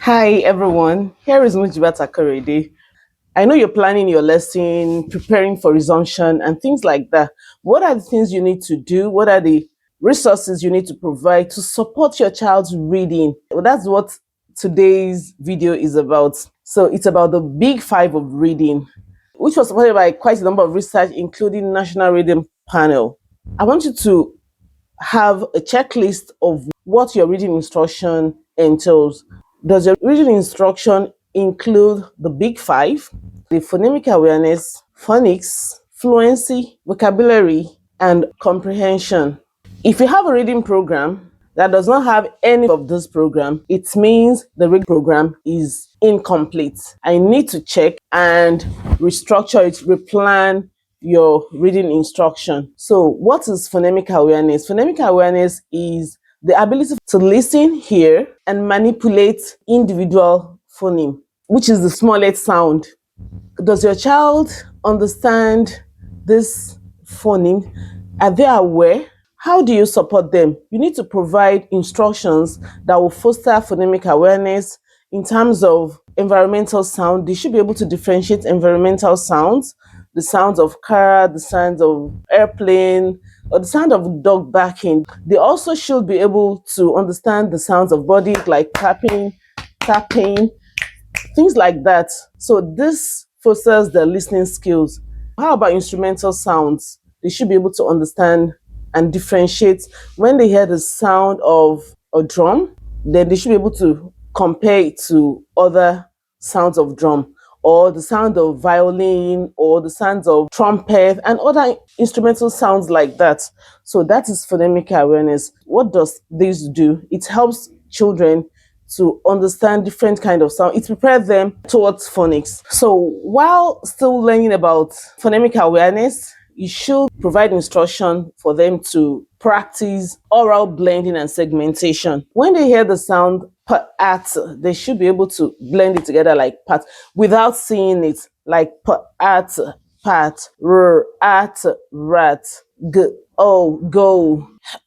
Hi everyone, here is Mujibat Akorede. I know you're planning your lesson, preparing for resumption, and things like that. What are the things you need to do? What are the resources you need to provide to support your child's reading? Well, that's what today's video is about. So it's about the big five of reading, which was supported by quite a number of research, including National Reading Panel. I want you to have a checklist of what your reading instruction entails. Does your reading instruction include the big five, the phonemic awareness, phonics, fluency, vocabulary, and comprehension? If you have a reading program that does not have any of this program, it means the reading program is incomplete. I need to check and restructure it, replan your reading instruction. So, what is phonemic awareness? Phonemic awareness is the ability to listen, hear, and manipulate individual phoneme, which is the smallest sound. Does your child understand this phoneme? Are they aware? How do you support them? You need to provide instructions that will foster phonemic awareness in terms of environmental sound. They should be able to differentiate environmental sounds, the sounds of car, the sounds of airplane, or the sound of dog barking. They also should be able to understand the sounds of body like tapping, tapping, things like that. So this fosters their listening skills. How about instrumental sounds? They should be able to understand and differentiate when they hear the sound of a drum, then they should be able to compare it to other sounds of drum, or the sound of violin, or the sounds of trumpet, and other instrumental sounds like that. So that is phonemic awareness. What does this do? It helps children to understand different kind of sound. It prepares them towards phonics. So while still learning about phonemic awareness, you should provide instruction for them to practice oral blending and segmentation. When they hear the sound at, they should be able to blend it together like pat without seeing it, like at, pat, at, rat, g, oh, go,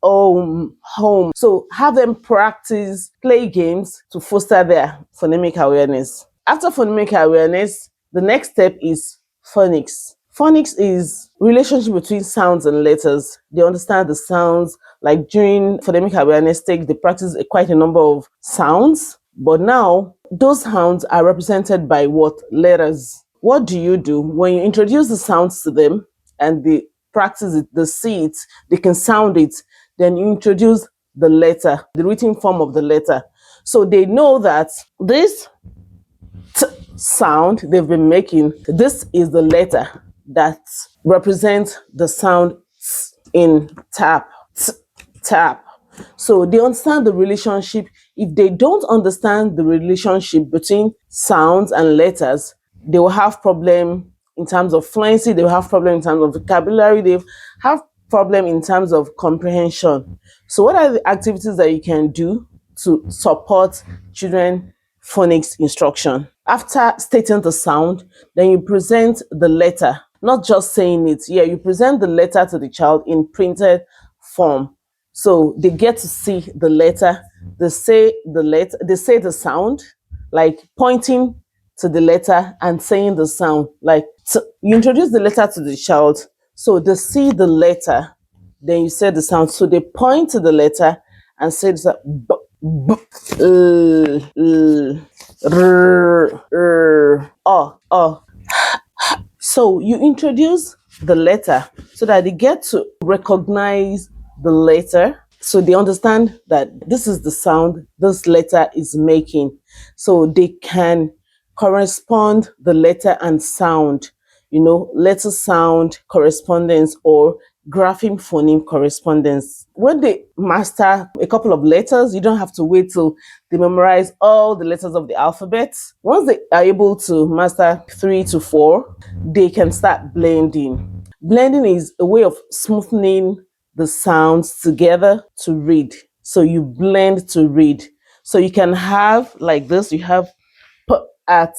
home. So have them practice, play games to foster their phonemic awareness. After phonemic awareness, the next step is phonics. Phonics is relationship between sounds and letters. They understand the sounds. Like during phonemic awareness stage, they practice quite a number of sounds. But now, those sounds are represented by what? Letters. What do you do when you introduce the sounds to them and they practice it, they see it, they can sound it, then you introduce the letter, the written form of the letter. So they know that this sound they've been making, this is the letter that represents the sound in tap, tap. So they understand the relationship. If they don't understand the relationship between sounds and letters, they will have problem in terms of fluency, they will have problem in terms of vocabulary, they have problem in terms of comprehension. So what are the activities that you can do to support children phonics instruction? After stating the sound, then you present the letter, not just saying it. Yeah, you present the letter to the child in printed form. So they get to see the letter, they say the letter, they say the sound, like pointing to the letter and saying the sound. Like you introduce the letter to the child, so they see the letter, then you say the sound. So they point to the letter and say the sound, b, b, l, r, so you introduce the letter so that they get to recognize the letter. So they understand that this is the sound this letter is making. So they can correspond the letter and sound, letter sound correspondence or grapheme phoneme correspondence. When they master a couple of letters, you don't have to wait till they memorize all the letters of the alphabet. Once they are able to master 3 to 4, they can start blending. Blending is a way of smoothing the sounds together to read. So you blend to read. So you can have like this, you have p at,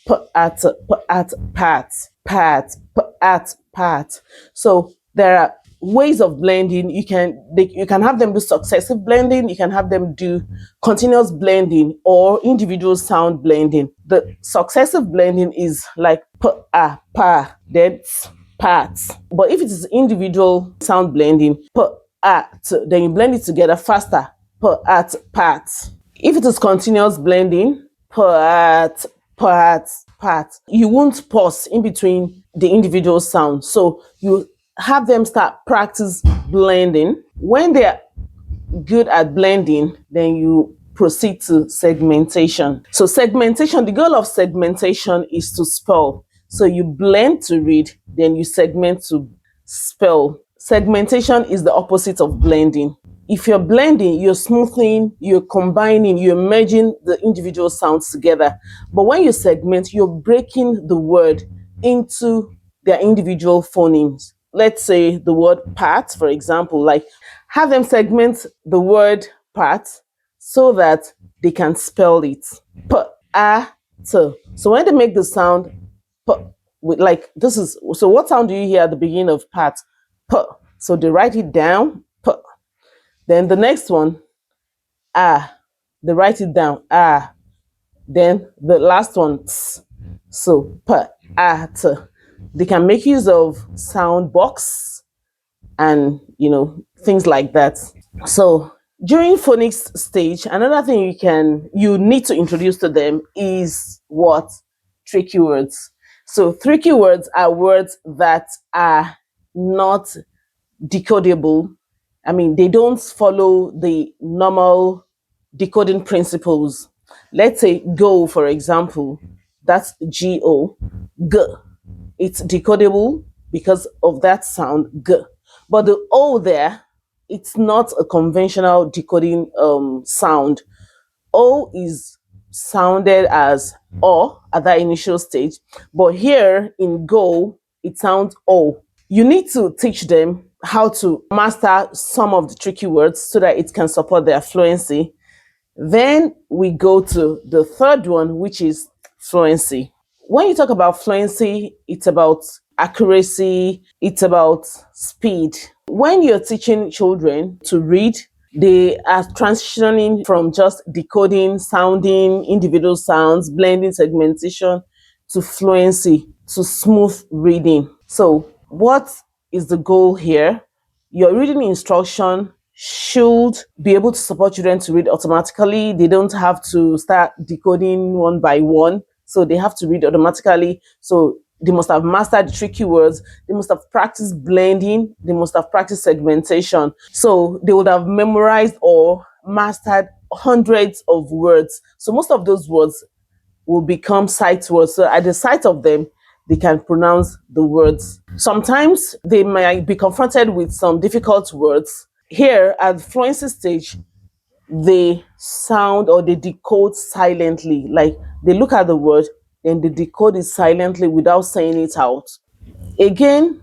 p at, pat, pat, p at, pat. So there are ways of blending. You can have them do successive blending, you can have them do continuous blending or individual sound blending. The successive blending is like p, a, pa, then ts, parts. But if it is individual sound blending, p, a, t, then you blend it together faster, p, a, t, parts. If it is continuous blending, part, part, you won't pause in between the individual sounds. So you have them start practice blending. When they're good at blending, then you proceed to segmentation. So segmentation, the goal of segmentation is to spell. So you blend to read, then you segment to spell. Segmentation is the opposite of blending. If you're blending, you're smoothing, you're combining, you're merging the individual sounds together. But when you segment, you're breaking the word into their individual phonemes. Let's say the word part, for example, like have them segment the word part so that they can spell it. P, a, t. So when they make the sound p, with like this is, so what sound do you hear at the beginning of part? P. So they write it down, p. Then the next one, ah, they write it down, ah. Then the last one, ts. So p, a, t. They can make use of sound box and things like that. So during phonics stage, another thing you need to introduce to them is what? Tricky words. So tricky words are words that are not decodable. I mean, they don't follow the normal decoding principles. Let's say go, for example, that's G-O, G. It's decodable because of that sound, G. But the O there, it's not a conventional decoding sound. O is sounded as O at that initial stage, but here in go, it sounds O. You need to teach them how to master some of the tricky words so that it can support their fluency. Then we go to the third one, which is fluency. When you talk about fluency, it's about accuracy, it's about speed. When you're teaching children to read, they are transitioning from just decoding, sounding, individual sounds, blending, segmentation, to fluency, to smooth reading. So what is the goal here? Your reading instruction should be able to support children to read automatically. They don't have to start decoding one by one. So they have to read automatically. So they must have mastered the tricky words. They must have practiced blending. They must have practiced segmentation. So they would have memorized or mastered hundreds of words. So most of those words will become sight words. So at the sight of them, they can pronounce the words. Sometimes they might be confronted with some difficult words. Here at the fluency stage, they sound or they decode silently. Like they look at the word and they decode it silently without saying it out. Again,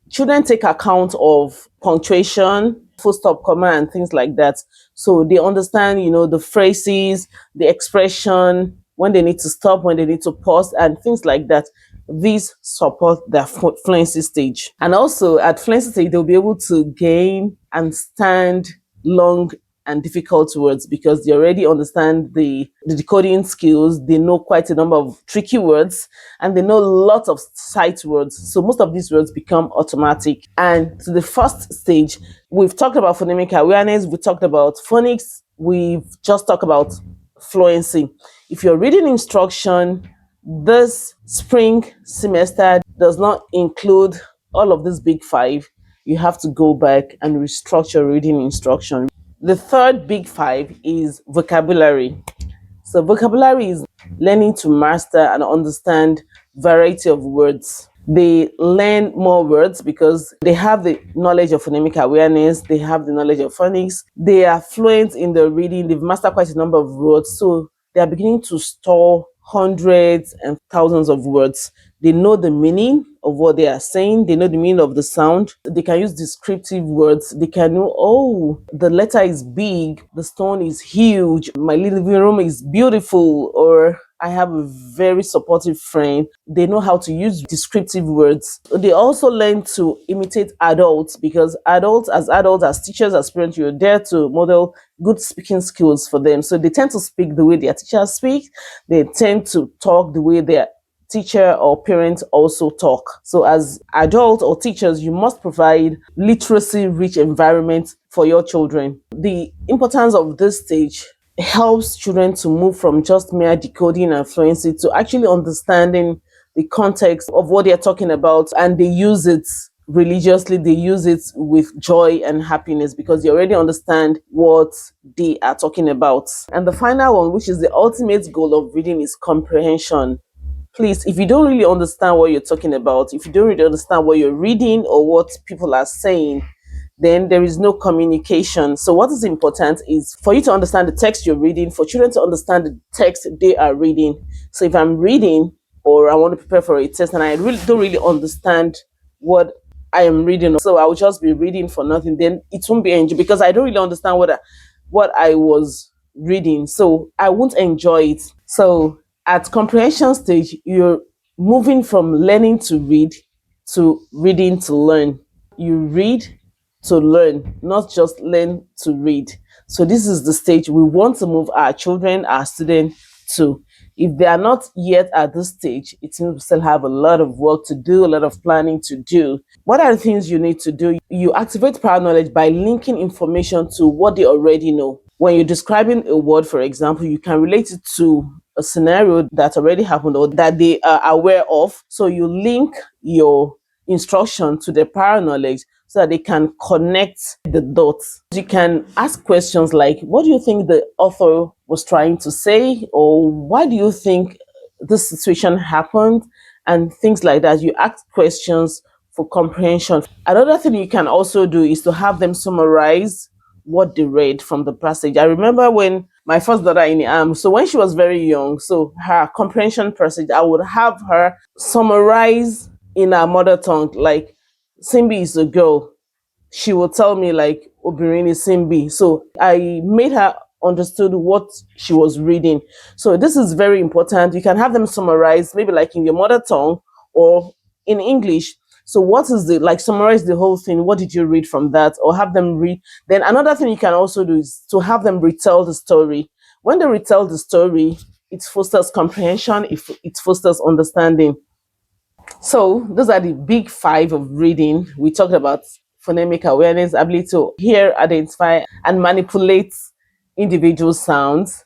children take account of punctuation, full stop, comma, and things like that. So they understand, the phrases, the expression, when they need to stop, when they need to pause, and things like that. These support their fluency stage. And also at fluency stage, they'll be able to gain and stand long and difficult words because they already understand the decoding skills. They know quite a number of tricky words and they know lots of sight words. So most of these words become automatic. And to the first stage, we've talked about phonemic awareness, we talked about phonics, we've just talked about fluency. If you're reading instruction, this spring semester does not include all of these big five. You have to go back and restructure reading instruction. The third big five is vocabulary. So vocabulary is learning to master and understand variety of words. They learn more words because they have the knowledge of phonemic awareness, they have the knowledge of phonics, they are fluent in the reading, they've mastered quite a number of words, so they are beginning to store hundreds and thousands of words. They know the meaning of what they are saying. They know the meaning of the sound. They can use descriptive words. They can know, oh, the letter is big, the stone is huge, my living room is beautiful, or I have a very supportive friend. They know how to use descriptive words. They also learn to imitate adults, because adults, as teachers, as parents, you're there to model good speaking skills for them. So they tend to speak the way their teachers speak. They tend to talk the way their teacher or parents also talk. So as adults or teachers, you must provide literacy rich environment for your children. The importance of this stage helps children to move from just mere decoding and fluency to actually understanding the context of what they're talking about, and they use it religiously, they use it with joy and happiness because they already understand what they are talking about. And the final one, which is the ultimate goal of reading, is comprehension. Please, if you don't really understand what you're talking about, if you don't really understand what you're reading or what people are saying, then there is no communication. So what is important is for you to understand the text you're reading, for children to understand the text they are reading. So if I'm reading or I want to prepare for a test and I really don't really understand what I am reading, so I will just be reading for nothing, then it won't be enjoyable because I don't really understand what I was reading. So I won't enjoy it. So at comprehension stage, you're moving from learning to read to reading to learn. You read to learn, not just learn to read. So this is the stage we want to move our children, our students to. If they are not yet at this stage, it means we still have a lot of work to do, a lot of planning to do. What are the things you need to do? You activate prior knowledge by linking information to what they already know. When you're describing a word, for example, you can relate it to a scenario that already happened or that they are aware of. So you link your instruction to the prior knowledge so that they can connect the dots. You can ask questions like, what do you think the author was trying to say? Or why do you think this situation happened? And things like that. You ask questions for comprehension. Another thing you can also do is to have them summarize what they read from the passage. I remember when my first daughter in the arm, so when she was very young, so her comprehension passage, I would have her summarize in her mother tongue, like Simbi is a girl. She would tell me like Obirin is Simbi. So I made her understood what she was reading. So this is very important. You can have them summarize, maybe like in your mother tongue or in English. So what is the, like, summarize the whole thing. What did you read from that? Or have them read. Then another thing you can also do is to have them retell the story. When they retell the story, it fosters comprehension, it fosters understanding. So those are the big five of reading. We talked about phonemic awareness, ability to hear, identify, and manipulate individual sounds.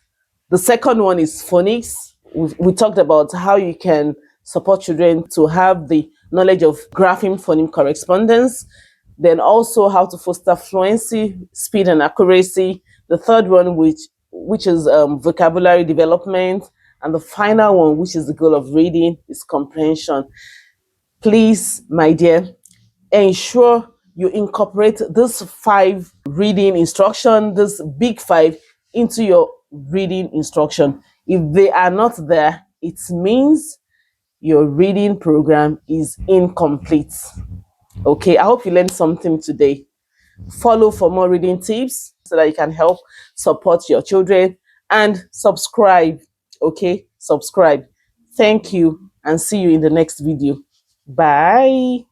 The second one is phonics. We talked about how you can support children to have the knowledge of grapheme phoneme correspondence. Then also how to foster fluency, speed, and accuracy. The third one, which is vocabulary development. And the final one, which is the goal of reading, is comprehension. Please, my dear, ensure you incorporate this five reading instruction, this big five, into your reading instruction. If they are not there, it means your reading program is incomplete. Okay, I hope you learned something today. Follow for more reading tips so that you can help support your children, and subscribe. Okay, subscribe. Thank you and see you in the next video. Bye.